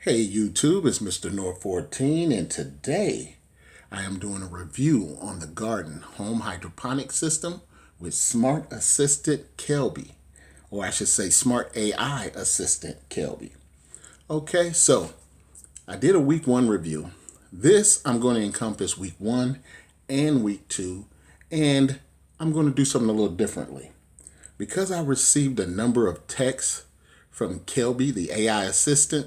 Hey YouTube, it's Mr. North 14, and today I am doing a review on the Gardyn home hydroponic system with Smart Assistant Kelby, or I should say Smart AI Assistant Kelby. Okay, so I did a week 1 review. This I'm going to encompass week 1 and week 2, and I'm going to do something a little differently. Because I received a number of texts from Kelby, the AI assistant,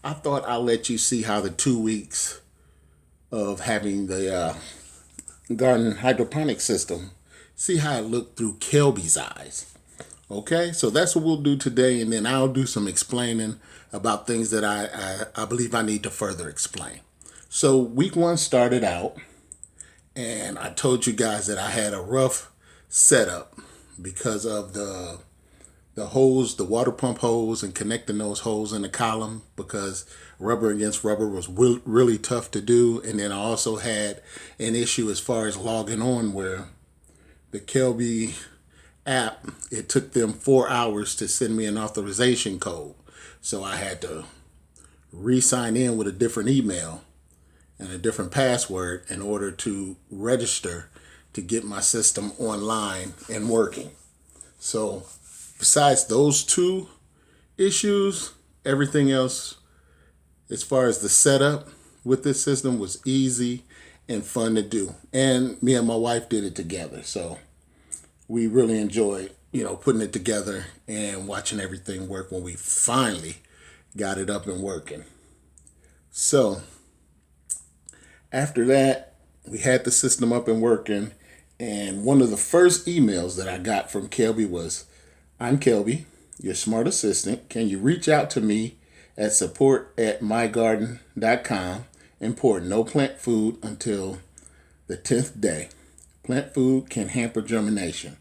I thought I'll let you see how the 2 weeks of having the garden hydroponic system, see how it looked through Kelby's eyes. Okay, so that's what we'll do today, and then I'll do some explaining about things that I believe I need to further explain. So week 1 started out, and I told you guys that I had a rough setup because of the hose, the water pump hose, and connecting those holes in the column, because rubber against rubber was really tough to do. And then I also had an issue as far as logging on, where the Kelby app, it took them 4 hours to send me an authorization code. So I had to re-sign in with a different email and a different password in order to register to get my system online and working. So besides those 2 issues, everything else, as far as the setup with this system, was easy and fun to do. And me and my wife did it together. So we really enjoyed, putting it together and watching everything work when we finally got it up and working. So after that, we had the system up and working. And one of the first emails that I got from Kelby was, "I'm Kelby, your smart assistant. Can you reach out to me at support@mygardyn.com? Import no plant food until the 10th day. Plant food can hamper germination."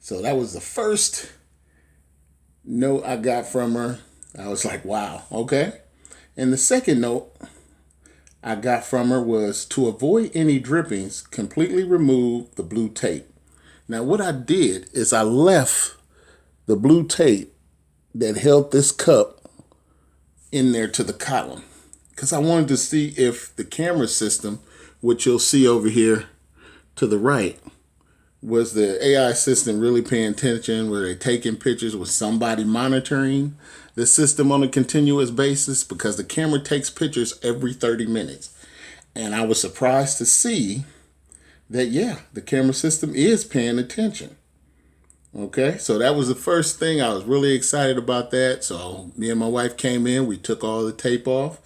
So that was the first note I got from her. I was like, wow, okay. And the second note I got from her was, "To avoid any drippings, completely remove the blue tape." Now what I did is I left the blue tape that held this cup in there to the column, because I wanted to see if the camera system, which you'll see over here to the right, was the AI assistant really paying attention? Were they taking pictures? Was somebody monitoring the system on a continuous basis? Because the camera takes pictures every 30 minutes. And I was surprised to see that, yeah, the camera system is paying attention. Okay, so that was the first thing. I was really excited about that. So me and my wife came in, we took all the tape off,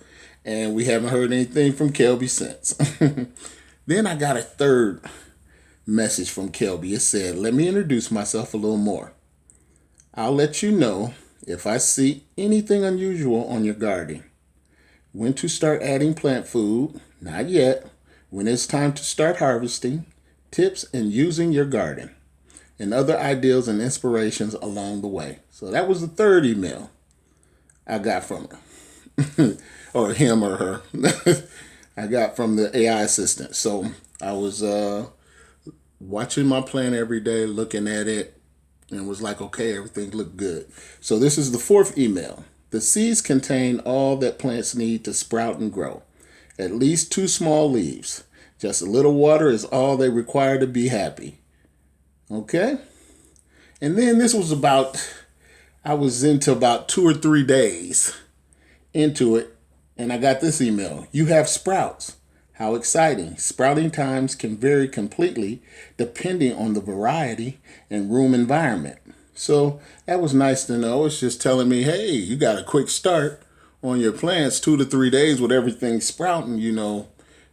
and we haven't heard anything from Kelby since. Then I got a third message from Kelby. It said, "Let me introduce myself a little more. I'll let you know if I see anything unusual on your garden. When to start adding plant food, not yet. When it's time to start harvesting, tips in using your garden, and other ideas and inspirations along the way." So that was the third email I got from her, or him or her. I got from the AI assistant. So I was watching my plant every day, looking at it, and was like, okay, everything looked good. So this is the fourth email. "The seeds contain all that plants need to sprout and grow. At least 2 small leaves. Just a little water is all they require to be happy." Okay? And then this was I was into about 2 or 3 days into it, and I got this email. "You have sprouts. How exciting. Sprouting times can vary completely depending on the variety and room environment." So that was nice to know. It's just telling me, hey, you got a quick start on your plants, 2 to 3 days with everything sprouting,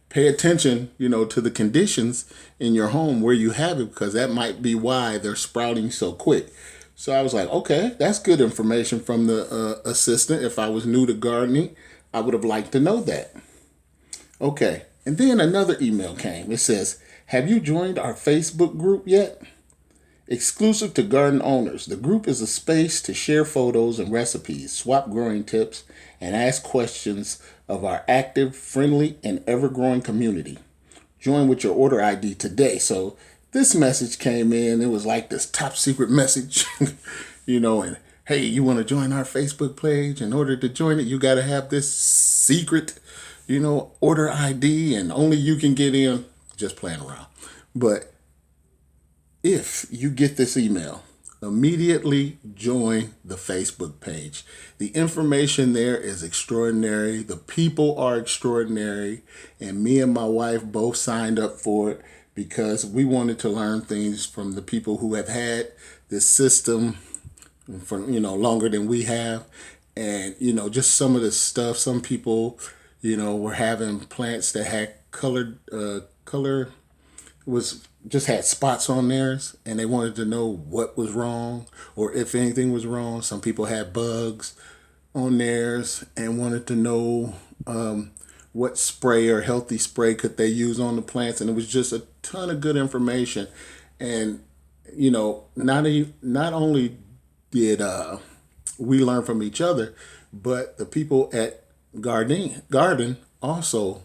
pay attention, to the conditions in your home where you have it, because that might be why they're sprouting so quick. So I was like, okay, that's good information from the assistant. If I was new to gardening, I would have liked to know that. Okay, and then another email came. It says, "Have you joined our Facebook group yet? Exclusive to garden owners. The group is a space to share photos and recipes, swap growing tips, and ask questions of our active, friendly, and ever-growing community. Join with your order ID today." So this message came in. It was like this top secret message, and hey, you want to join our Facebook page? In order to join it, you got to have this secret, order ID, and only you can get in. Just playing around. But if you get this email, immediately join the Facebook page. The information there is extraordinary. The people are extraordinary. And me and my wife both signed up for it because we wanted to learn things from the people who have had this system for, longer than we have. And, just some of the stuff, some people, were having plants that had color was just had spots on theirs, and they wanted to know what was wrong or if anything was wrong. Some people had bugs on theirs and wanted to know what spray or healthy spray could they use on the plants, and it was just a ton of good information. And not only did we learn from each other, but the people at Gardyn also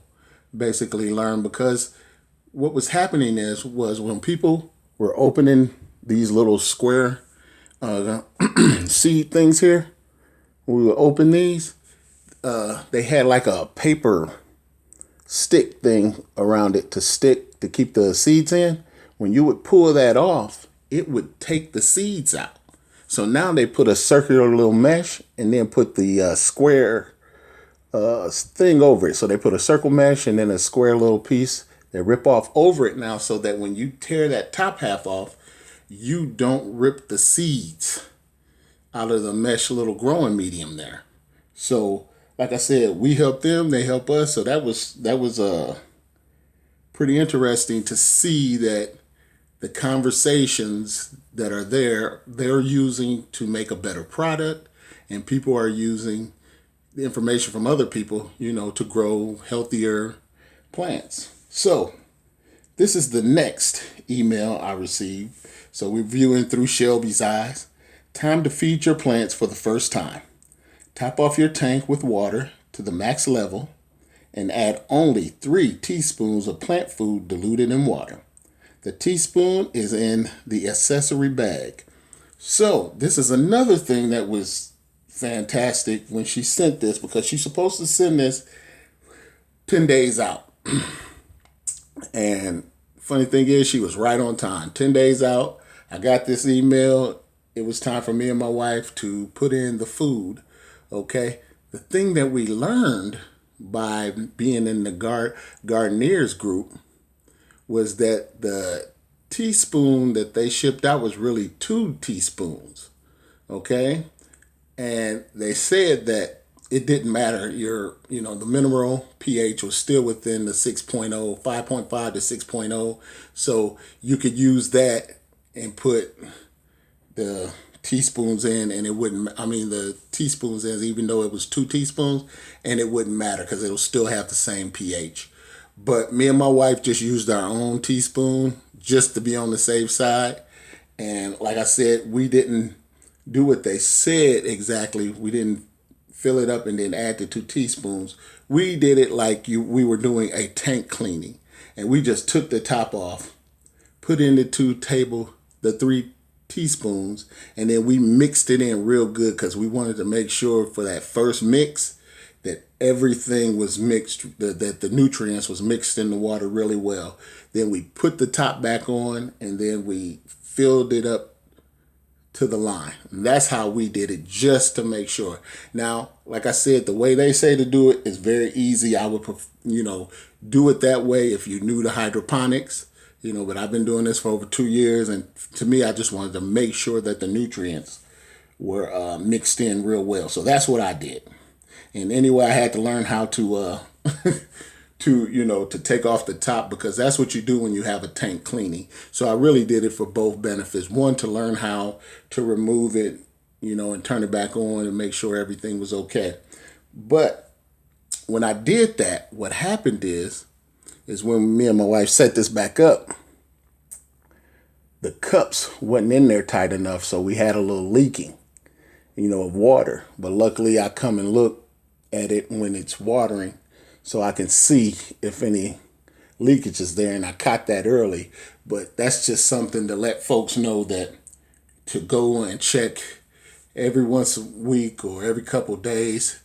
basically learned, because what was happening was when people were opening these little square seed things here, when we would open these, they had like a paper stick thing around it to keep the seeds in. When you would pull that off, it would take the seeds out. So now they put a circular little mesh and then put the square thing over it. So they put a circle mesh and then a square little piece. They rip off over it now, so that when you tear that top half off, you don't rip the seeds out of the mesh little growing medium there. So, like I said, we help them, they help us. So that was pretty interesting to see that the conversations that are there, they're using to make a better product, and people are using the information from other people, to grow healthier plants. So this is the next email I received. So we're viewing through Shelby's eyes. Time to feed your plants for the first time. Top off your tank with water to the max level and add only 3 teaspoons of plant food diluted in water. The teaspoon is in the accessory bag. So this is another thing that was fantastic when she sent this, because she's supposed to send this 10 days out. And funny thing is, she was right on time. 10 days out, I got this email. It was time for me and my wife to put in the food. Okay. The thing that we learned by being in the Gardeneers group was that the teaspoon that they shipped out was really 2 teaspoons. Okay. And they said that it didn't matter. The mineral pH was still within the 6.0, 5.5 to 6.0. So you could use that and put the teaspoons in, and the teaspoons in, even though it was 2 teaspoons, and it wouldn't matter because it'll still have the same pH. But me and my wife just used our own teaspoon just to be on the safe side. And like I said, we didn't do what they said exactly. We didn't fill it up and then add the 2 teaspoons. We did it like we were doing a tank cleaning. And we just took the top off, put in the 3 teaspoons, and then we mixed it in real good, because we wanted to make sure for that first mix that everything was mixed, that the nutrients was mixed in the water really well. Then we put the top back on, and then we filled it up to the line. And that's how we did it, just to make sure. Now, like I said, the way they say to do it is very easy. I would, do it that way if you're new to hydroponics, but I've been doing this for over 2 years. And to me, I just wanted to make sure that the nutrients were mixed in real well. So that's what I did. And anyway, I had to learn how to to take off the top, because that's what you do when you have a tank cleaning. So I really did it for both benefits. One, to learn how to remove it, and turn it back on and make sure everything was okay. But when I did that, what happened is when me and my wife set this back up, the cups wasn't in there tight enough. So we had a little leaking, of water. But luckily I come and look at it when it's watering, so I can see if any leakage is there, and I caught that early. But that's just something to let folks know, that to go and check every once a week or every couple days,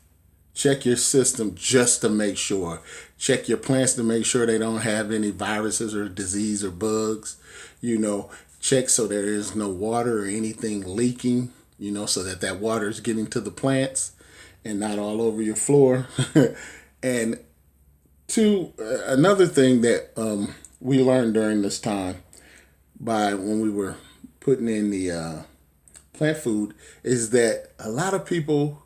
check your system just to make sure. Check your plants to make sure they don't have any viruses or disease or bugs. Check so there is no water or anything leaking, so that water is getting to the plants and not all over your floor. And two, another thing that we learned during this time when we were putting in the plant food is that a lot of people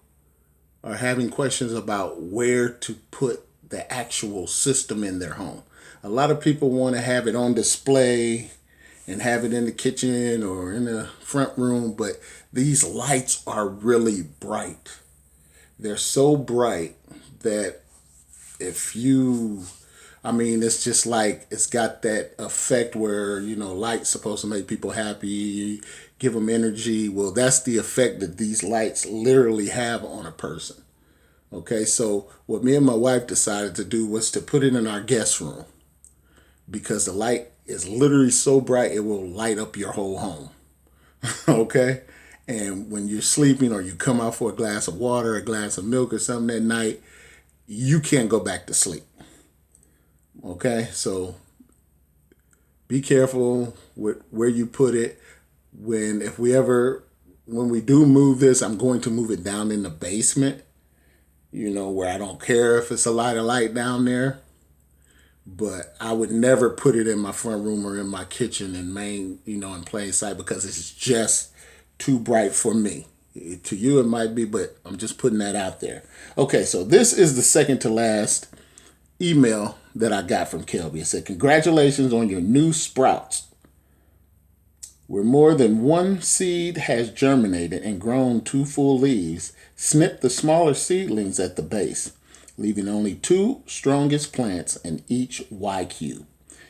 are having questions about where to put the actual system in their home. A lot of people want to have it on display and have it in the kitchen or in the front room, but these lights are really bright. They're so bright that it's just like it's got that effect where, light's supposed to make people happy, give them energy. Well, that's the effect that these lights literally have on a person. Okay, so what me and my wife decided to do was to put it in our guest room because the light is literally so bright it will light up your whole home. Okay? And when you're sleeping or you come out for a glass of water, a glass of milk or something at night, you can't go back to sleep. Okay? So be careful with where you put it. When we do move this, I'm going to move it down in the basement, where I don't care if it's a lot of light down there. But I would never put it in my front room or in my kitchen in plain sight because it's just too bright for me. To you it might be, but I'm just putting that out there. Okay, so this is the second to last email that I got from Kelby. It said, "Congratulations on your new sprouts. Where more than one seed has germinated and grown 2 full leaves, snip the smaller seedlings at the base, leaving only 2 strongest plants in each Y cube.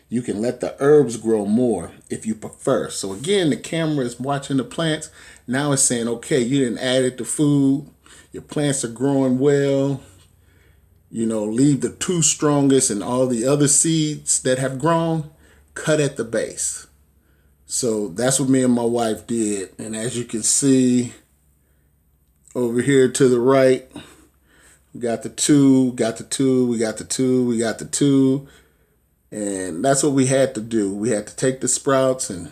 You can let the herbs grow more if you prefer." So again, the camera is watching the plants. Now it's saying, okay, you didn't add it to food. Your plants are growing well. Leave the 2 strongest and all the other seeds that have grown, cut at the base. So that's what me and my wife did. And as you can see over here to the right, we got the 2, we got the 2, we got the 2, we got the 2. And that's what we had to do. We had to take the sprouts and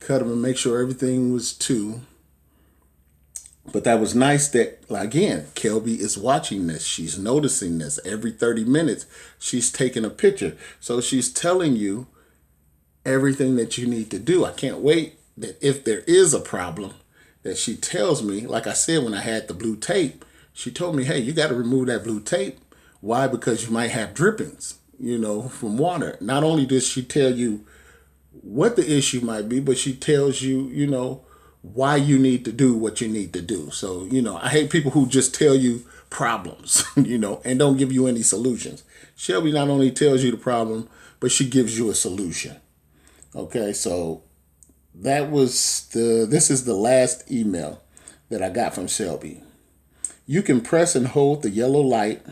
cut them and make sure everything was 2. But that was nice that, again, Kelby is watching this. She's noticing this. Every 30 minutes, she's taking a picture. So she's telling you everything that you need to do. I can't wait that if there is a problem that she tells me. Like I said, when I had the blue tape, she told me, hey, you got to remove that blue tape. Why? Because you might have drippings, from water. Not only does she tell you what the issue might be, but she tells you, why you need to do what you need to do. So, I hate people who just tell you problems, and don't give you any solutions. Shelby not only tells you the problem, but she gives you a solution. Okay, so this is the last email that I got from Shelby. You can press and hold the yellow light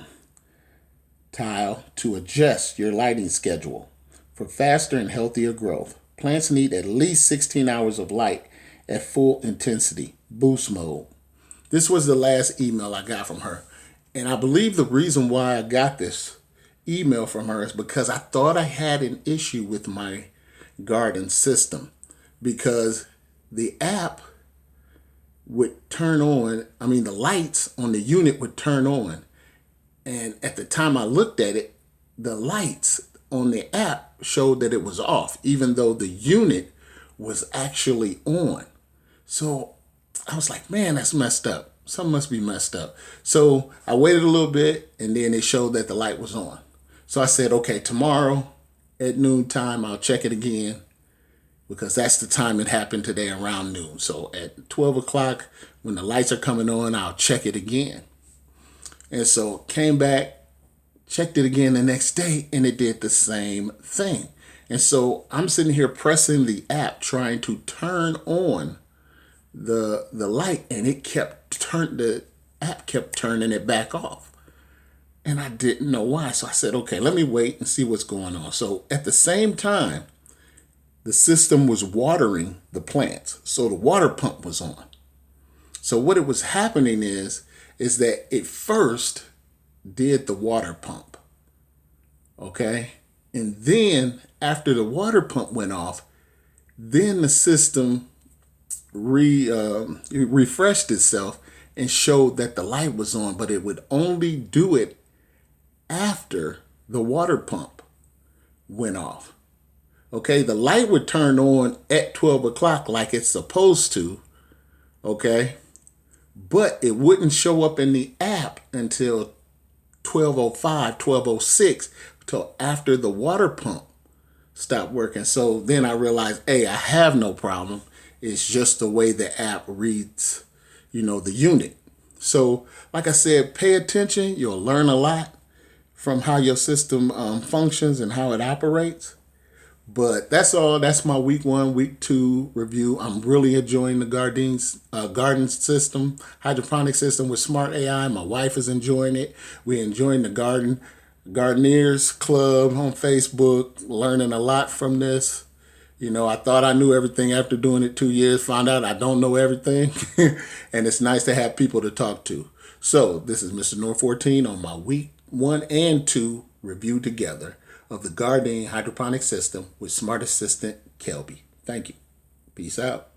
tile to adjust your lighting schedule for faster and healthier growth. Plants need at least 16 hours of light at full intensity, boost mode. This was the last email I got from her. And I believe the reason why I got this email from her is because I thought I had an issue with my Gardyn system, because the app would turn on, the lights on the unit would turn on. And at the time I looked at it, the lights on the app showed that it was off, even though the unit was actually on. So I was like, man, that's messed up. Something must be messed up. So I waited a little bit, and then it showed that the light was on. So I said, okay, tomorrow at noontime, I'll check it again, because that's the time it happened today, around noon. So at 12 o'clock, when the lights are coming on, I'll check it again. And so came back, checked it again the next day, and it did the same thing. And so I'm sitting here pressing the app, trying to turn on the light, and the app kept turning it back off. And I didn't know why. So I said, okay, let me wait and see what's going on. So at the same time, the system was watering the plants. So the water pump was on. So what it was happening is that it first did the water pump, okay? And then after the water pump went off, then the system refreshed itself and showed that the light was on, but it would only do it after the water pump went off. Okay, the light would turn on at 12 o'clock like it's supposed to, okay? But it wouldn't show up in the app until 12:05, 12:06, till after the water pump stopped working. So then I realized, hey, I have no problem. It's just the way the app reads, the unit. So like I said, pay attention. You'll learn a lot from how your system functions and how it operates. But that's all. That's my week 1, week 2 review. I'm really enjoying the Gardyn system, hydroponic system with smart AI. My wife is enjoying it. We're enjoying the Gardeners Club on Facebook, learning a lot from this. I thought I knew everything after doing it 2 years, found out I don't know everything. And it's nice to have people to talk to. So this is Mr. North 14 on my week 1 and 2 review together of the Gardyn hydroponic system with smart assistant Kelby. Thank you. Peace out.